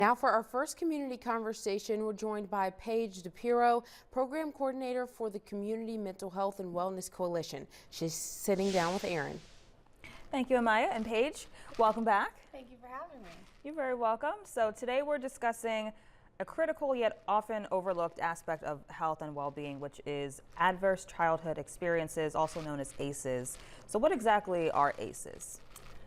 Now for our first community conversation, we're joined by Paige DiPirro, Program Coordinator for the Community Mental Health and Wellness Coalition. She's sitting down with Aaron. Thank you, Amaya and Paige. Welcome back. Thank you for having me. You're very welcome. So today we're discussing a critical yet often overlooked aspect of health and well-being, which is adverse childhood experiences, also known as ACEs. So what exactly are ACEs?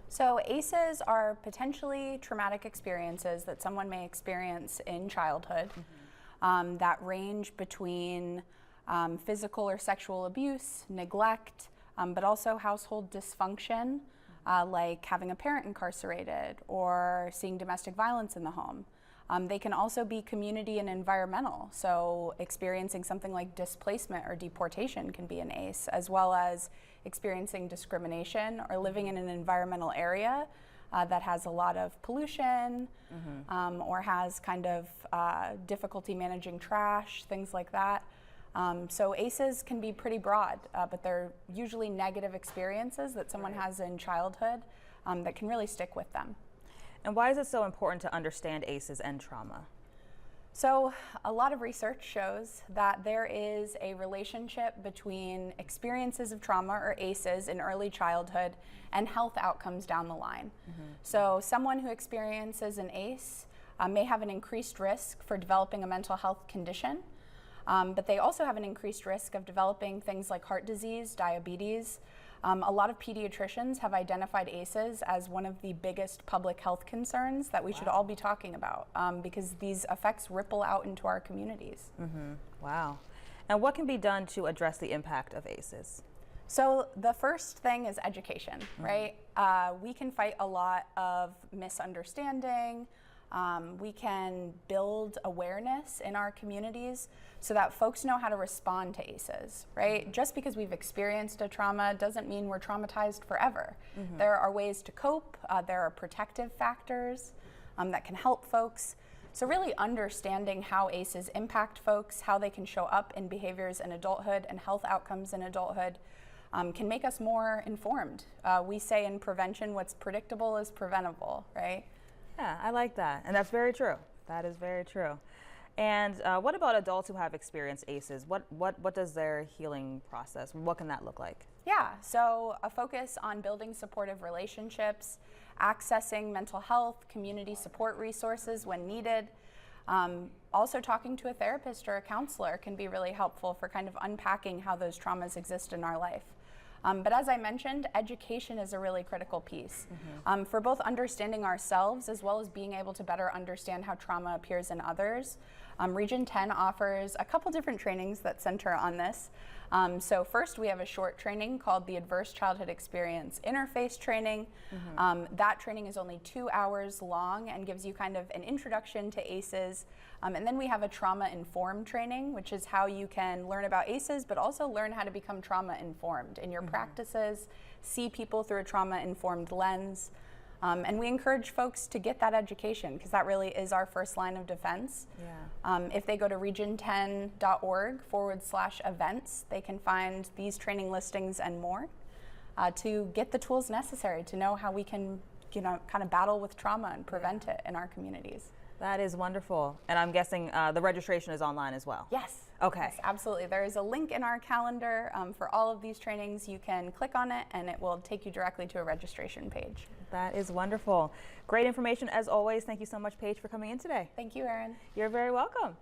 So ACEs are potentially traumatic experiences that someone may experience in childhood that range between physical or sexual abuse, neglect, but also household dysfunction, like having a parent incarcerated or seeing domestic violence in the home. They can also be community and environmental, so experiencing something like displacement or deportation can be an ACE, as well as experiencing discrimination or living in an environmental area that has a lot of pollution or has kind of difficulty managing trash, things like that. So ACEs can be pretty broad, but they're usually negative experiences that someone has in childhood that can really stick with them. And why is it so important to understand ACEs and trauma? So a lot of research shows that there is a relationship between experiences of trauma or ACEs in early childhood and health outcomes down the line. So someone who experiences an ACE may have an increased risk for developing a mental health condition, but they also have an increased risk of developing things like heart disease, diabetes. A lot of pediatricians have identified ACEs as one of the biggest public health concerns that we should all be talking about because these effects ripple out into our communities. Wow. And what can be done to address the impact of ACEs? So the first thing is education, right? We can fight a lot of misunderstanding. We can build awareness in our communities so that folks know how to respond to ACEs, right? Just because we've experienced a trauma doesn't mean we're traumatized forever. There are ways to cope. There are protective factors that can help folks. So really understanding how ACEs impact folks, how they can show up in behaviors in adulthood and health outcomes in adulthood can make us more informed. We say in prevention, what's predictable is preventable, right? Yeah, I like that. And that's very true. That is very true. And what about adults who have experienced ACEs? What does their healing process, what can that look like? Yeah, so a focus on building supportive relationships, accessing mental health, community support resources when needed. Also talking to a therapist or a counselor can be really helpful for kind of unpacking how those traumas exist in our life. But as I mentioned, education is a really critical piece for both understanding ourselves as well as being able to better understand how trauma appears in others. Region 10 offers a couple different trainings that center on this. So first we have a short training called the Adverse Childhood Experience Interface Training. That training is only 2 hours long and gives you kind of an introduction to ACEs. And then we have a trauma-informed training, which is how you can learn about ACEs, but also learn how to become trauma-informed in your practices, see people through a trauma-informed lens. And we encourage folks to get that education because that really is our first line of defense. If they go to region10.org/events, they can find these training listings and more to get the tools necessary to know how we can, kind of battle with trauma and prevent it in our communities. That is wonderful. And I'm guessing the registration is online as well? Yes. Okay. Yes, absolutely. There is a link in our calendar for all of these trainings. You can click on it and it will take you directly to a registration page. That is wonderful. Great information as always. Thank you so much, Paige, for coming in today. Thank you, Erin. You're very welcome.